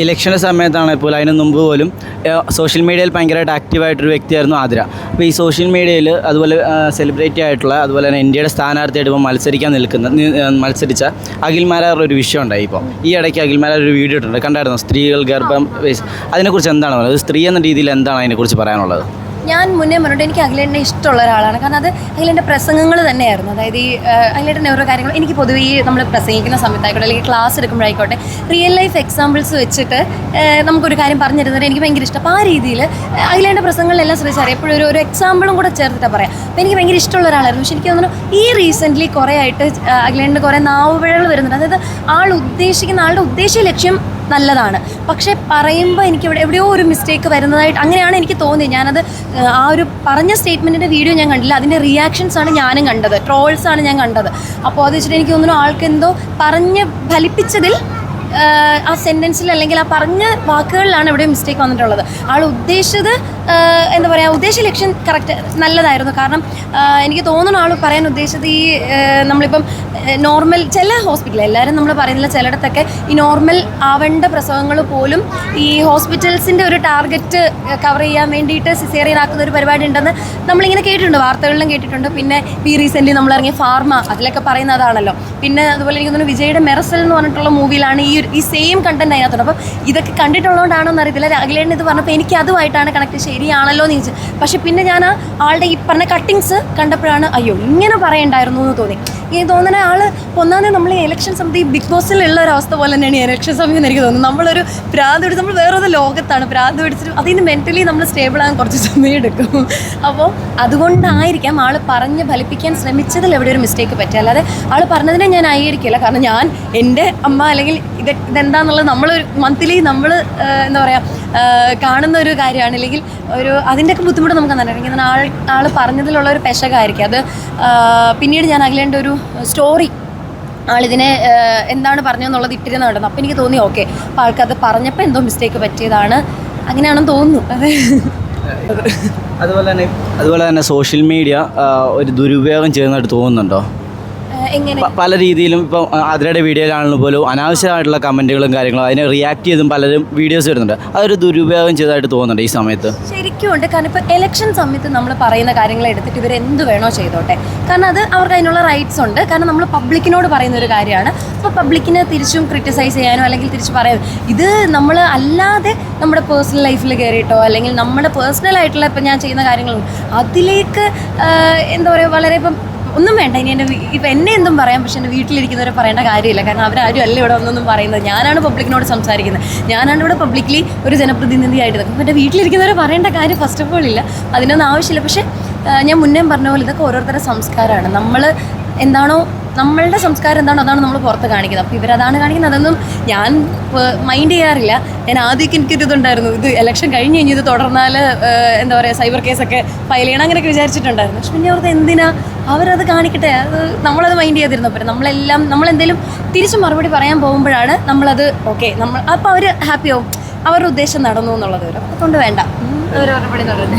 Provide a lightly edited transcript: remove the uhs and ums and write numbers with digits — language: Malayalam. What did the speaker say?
ഇലക്ഷൻ്റെ സമയത്താണെങ്കിൽ പോലും അതിന് മുമ്പ് പോലും സോഷ്യൽ മീഡിയയിൽ ഭയങ്കരമായിട്ട് ആക്റ്റീവായിട്ടൊരു വ്യക്തിയായിരുന്നു ആതിര. അപ്പോൾ ഈ സോഷ്യൽ മീഡിയയിൽ അതുപോലെ സെലിബ്രിറ്റി ആയിട്ടുള്ള അതുപോലെ തന്നെ ഇന്ത്യയുടെ സ്ഥാനാർത്ഥിയായിട്ട് ഇപ്പോൾ മത്സരിച്ച അഖിൽമാരാർ ഒരു വിഷയം ഉണ്ടായി. ഇപ്പോൾ ഈ ഇടയ്ക്ക് അഖിൽമാരാർ ഒരു വീഡിയോ ഇട്ടുണ്ട്, കണ്ടായിരുന്നു? സ്ത്രീകൾ ഗർഭം അതിനെക്കുറിച്ച് എന്താണ് പറയുന്നത്? സ്ത്രീ എന്ന രീതിയിൽ എന്താണ് അതിനെക്കുറിച്ച് പറയാനുള്ളത്? ഞാൻ മുന്നേ പറഞ്ഞിട്ട് എനിക്ക് അഖിലേട്ടനെ ഇഷ്ടമുള്ള ഒരാളാണ്. കാരണം അത് അഖിലേൻ്റെ പ്രസംഗങ്ങൾ തന്നെയായിരുന്നു. അതായത് ഈ അഖിലേട്ടൻ്റെ ഓരോ കാര്യങ്ങൾ എനിക്ക് പൊതുവേ നമ്മൾ പ്രസംഗിക്കുന്ന സമയത്തായിക്കോട്ടെ അല്ലെങ്കിൽ ക്ലാസ് എടുക്കുമ്പോഴായിക്കോട്ടെ റിയൽ ലൈഫ് എക്സാമ്പിൾസ് വെച്ചിട്ട് നമുക്കൊരു കാര്യം പറഞ്ഞു തരുന്നത് എനിക്ക് ഭയങ്കര ഇഷ്ടം. അപ്പോൾ ആ രീതിയിൽ അഖിലേൻ്റെ പ്രസംഗങ്ങളെല്ലാം ശ്രദ്ധിച്ചാൽ എപ്പോഴും ഒരു എക്സാമ്പിളും കൂടെ ചേർത്തിട്ടാണ് പറയാം. അപ്പോൾ എനിക്ക് ഭയങ്കര ഇഷ്ടമുള്ള ഒരാളായിരുന്നു. പക്ഷേ എനിക്ക് തോന്നുന്നു ഈ റീസെൻ്റ്ലി കുറേ ആയിട്ട് അഖിലേട്ടൻ്റെ കുറേ നാവുപിഴകൾ വരുന്നുണ്ട്. അതായത് ആളുടെ ഉദ്ദേശ ലക്ഷ്യം നല്ലതാണ്, പക്ഷേ പറയുമ്പോൾ എനിക്ക് എവിടെയോ ഒരു മിസ്റ്റേക്ക് വരുന്നതായിട്ട് അങ്ങനെയാണ് എനിക്ക് തോന്നിയത്. ഞാനത് ആ ഒരു പറഞ്ഞ സ്റ്റേറ്റ്മെൻറ്റിൻ്റെ വീഡിയോ ഞാൻ കണ്ടില്ല, അതിൻ്റെ റിയാക്ഷൻസാണ് ഞാനും കണ്ടത്, ട്രോൾസാണ് ഞാൻ കണ്ടത്. അപ്പോൾ അത് വെച്ചിട്ട് എനിക്ക് തോന്നുന്നു ആൾക്കെന്തോ പറഞ്ഞ് ഫലിപ്പിച്ചതിൽ ആ സെൻറ്റൻസിൽ അല്ലെങ്കിൽ ആ പറഞ്ഞ വാക്കുകളിലാണ് ഇവിടെ മിസ്റ്റേക്ക് വന്നിട്ടുള്ളത്. ആൾ ഉദ്ദേശിച്ചത് എന്താ പറയുക, ഉദ്ദേശ ലക്ഷ്യം കറക്റ്റ് നല്ലതായിരുന്നു. കാരണം എനിക്ക് തോന്നുന്നു ആൾ പറയാൻ ഉദ്ദേശിച്ചത് ഈ നമ്മളിപ്പം നോർമൽ ചില ഹോസ്പിറ്റൽ, എല്ലാവരും നമ്മൾ പറയുന്നില്ല, ചിലയിടത്തൊക്കെ ഈ നോർമൽ ആവേണ്ട പ്രസവങ്ങൾ പോലും ഈ ഹോസ്പിറ്റൽസിൻ്റെ ഒരു ടാർഗറ്റ് കവർ ചെയ്യാൻ വേണ്ടിയിട്ട് സിസേറിയൻ ആക്കുന്ന ഒരു പരിപാടി ഉണ്ടെന്ന് നമ്മളിങ്ങനെ കേട്ടിട്ടുണ്ട്, വാർത്തകളിലും കേട്ടിട്ടുണ്ട്. പിന്നെ ഈ റീസെൻ്റ്ലി നമ്മളിറങ്ങിയ ഫാർമ അതിലൊക്കെ പറയുന്നതാണല്ലോ. പിന്നെ അതുപോലെ എനിക്ക് തോന്നുന്നു വിജയുടെ മെറസൽ എന്ന് പറഞ്ഞിട്ടുള്ള മൂവിയിലാണ് ഈ സെയിം കണ്ടന്റ് അതിനകത്തുണ്ട്. അപ്പോൾ ഇതൊക്കെ കണ്ടിട്ടുള്ളതുകൊണ്ടാണോ എന്നറിയത്തില്ല. അഖിലേട്ടൻ ഇത് പറഞ്ഞപ്പോൾ എനിക്ക് അതുമായിട്ടാണ് കണക്ട്, ശരിയാണല്ലോ എന്ന് ചോദിച്ചു. പക്ഷെ പിന്നെ ഞാൻ ആളുടെ ഈ പറഞ്ഞ കട്ടിങ്സ് കണ്ടപ്പോഴാണ് അയ്യോ ഇങ്ങനെ പറയണ്ടായിരുന്നു എന്ന് തോന്നി. എനിക്ക് തോന്നുന്നത് ആൾ ഒന്നാമത് നമ്മൾ ഈ ഇലക്ഷൻ സമയത്ത് ഈ ബിഗ് ബോസിലുള്ള ഒരു അവസ്ഥ പോലെ തന്നെയാണ് ഈ ഇലക്ഷൻ സമയം എന്ന് എനിക്ക് തോന്നുന്നു. നമ്മളൊരു ഭ്രാന്ത് പിടിച്ച് നമ്മൾ വേറൊരു ലോകത്താണ് ഭ്രാന്ത് പിടിച്ചിട്ട് അതിന് മെൻ്റലി നമ്മൾ സ്റ്റേബിൾ ആകാൻ കുറച്ച് സമയം എടുക്കും. അപ്പോൾ അതുകൊണ്ടായിരിക്കാം ആൾ പറഞ്ഞ് ഫലിപ്പിക്കാൻ ശ്രമിച്ചതിൽ എവിടെ ഒരു മിസ്റ്റേക്ക് പറ്റുക. അല്ലാതെ ആൾ പറഞ്ഞതിനെ ഞാൻ അംഗീകരിക്കില്ല. കാരണം ഞാൻ എൻ്റെ അമ്മ അല്ലെങ്കിൽ ഇതെന്താന്നുള്ളത് നമ്മൾ മന്ത്ലി നമ്മൾ എന്താ പറയുക കാണുന്ന ഒരു കാര്യമാണ്. അല്ലെങ്കിൽ ഒരു അതിൻ്റെയൊക്കെ ബുദ്ധിമുട്ട് നമുക്ക് അറിയാം. ആൾ പറഞ്ഞതിലുള്ള ഒരു പെശകായിരിക്കും അത്. പിന്നീട് ഞാൻ അഖിലേൻ്റെ ഒരു സ്റ്റോറി ആളിതിനെ എന്താണ് പറഞ്ഞതെന്നുള്ളത് ഇട്ടിരുന്ന കണ്ടത്. അപ്പോൾ എനിക്ക് തോന്നി ഓക്കെ, അപ്പോൾ ആൾക്കത് പറഞ്ഞപ്പോൾ എന്തോ മിസ്റ്റേക്ക് പറ്റിയതാണ്, അങ്ങനെയാണെന്ന് തോന്നുന്നു. അതെ. അതുപോലെ തന്നെ സോഷ്യൽ മീഡിയ ഒരു ദുരുപയോഗം ചെയ്യുന്നതായിട്ട് തോന്നുന്നുണ്ടോ? പല രീതിയിലും ഇപ്പോൾ അതിരുടെ വീഡിയോയിലാണെങ്കിലും പോലും അനാവശ്യമായിട്ടുള്ള കമൻറ്റുകളും കാര്യങ്ങളും അതിനെ റിയാക്ട് ചെയ്തും പലരും വീഡിയോസ് വരുന്നുണ്ട്. അതൊരു ദുരുപയോഗം ചെയ്തതായിട്ട് തോന്നുന്നുണ്ട് ഈ സമയത്ത്. ശരിക്കും ഉണ്ട്. കാരണം ഇപ്പോൾ ഇലക്ഷൻ സമയത്ത് നമ്മൾ പറയുന്ന കാര്യങ്ങൾ എടുത്തിട്ട് ഇവർ എന്ത് വേണോ ചെയ്തോട്ടെ, കാരണം അത് അവർക്ക് അതിനുള്ള റൈറ്റ്സ് ഉണ്ട്. കാരണം നമ്മൾ പബ്ലിക്കിനോട് പറയുന്ന ഒരു കാര്യമാണ്. അപ്പോൾ പബ്ലിക്കിനെ തിരിച്ചും ക്രിറ്റിസൈസ് ചെയ്യാനോ അല്ലെങ്കിൽ തിരിച്ച് പറയാനോ, ഇത് നമ്മൾ അല്ലാതെ നമ്മുടെ പേഴ്സണൽ ലൈഫിൽ കയറിയിട്ടോ അല്ലെങ്കിൽ നമ്മുടെ പേഴ്സണലായിട്ടുള്ള ഇപ്പം ഞാൻ ചെയ്യുന്ന കാര്യങ്ങളുണ്ട് അതിലേക്ക് എന്താ പറയുക വളരെ ഇപ്പം ഒന്നും വേണ്ട. ഇനി ഇപ്പം എന്നെ എന്തും പറയാം, പക്ഷെ എൻ്റെ വീട്ടിലിരിക്കുന്നവരെ പറയേണ്ട കാര്യമില്ല. കാരണം അവരാരും അല്ല ഇവിടെ ഒന്നൊന്നും പറയുന്നത്. ഞാനാണ് പബ്ലിക്കിനോട് സംസാരിക്കുന്നത്, ഞാനാണ് ഇവിടെ പബ്ലിക്കലി ഒരു ജനപ്രതിനിധിയായിട്ട് നിൽക്കുന്നത്. എൻ്റെ വീട്ടിലിരിക്കുന്നവരെ പറയേണ്ട കാര്യം ഫസ്റ്റ് ഓഫ് ഓൾ ഇല്ല, അതിനൊന്നും ആവശ്യമില്ല. പക്ഷേ ഞാൻ മുന്നേ പറഞ്ഞ പോലെ ഇതൊക്കെ ഓരോരുത്തരുടെ സംസ്കാരമാണ്. നമ്മൾ എന്താണോ നമ്മളുടെ സംസ്കാരം എന്താണോ അതാണ് നമ്മൾ പുറത്ത് കാണിക്കുന്നത്. അപ്പോൾ ഇവരതാണ് കാണിക്കുന്നത്. അതൊന്നും ഞാൻ മൈൻഡ് ചെയ്യാറില്ല. ഞാൻ ആദ്യമൊക്കെ എനിക്കിതുണ്ടായിരുന്നു, ഇത് ഇലക്ഷൻ കഴിഞ്ഞ് ഇത് തുടർന്നാൽ എന്താ പറയുക സൈബർ കേസൊക്കെ ഫയൽ ചെയ്യണം അങ്ങനെയൊക്കെ വിചാരിച്ചിട്ടുണ്ടായിരുന്നു. പക്ഷെ പിന്നെ അവർക്ക് എന്തിനാ അവരത് കാണിക്കട്ടെ, അത് നമ്മളത് മൈൻഡ് ചെയ്തിരുന്നപ്പോൾ നമ്മളെന്തെങ്കിലും തിരിച്ച് മറുപടി പറയാൻ പോകുമ്പോഴാണ് നമ്മളത് ഓക്കെ അപ്പോൾ അവർ ഹാപ്പിയാവും, അവരുടെ ഉദ്ദേശം നടന്നു എന്നുള്ളത് വരും. അതുകൊണ്ട് വേണ്ട ഒരു മറുപടി നടന്നു.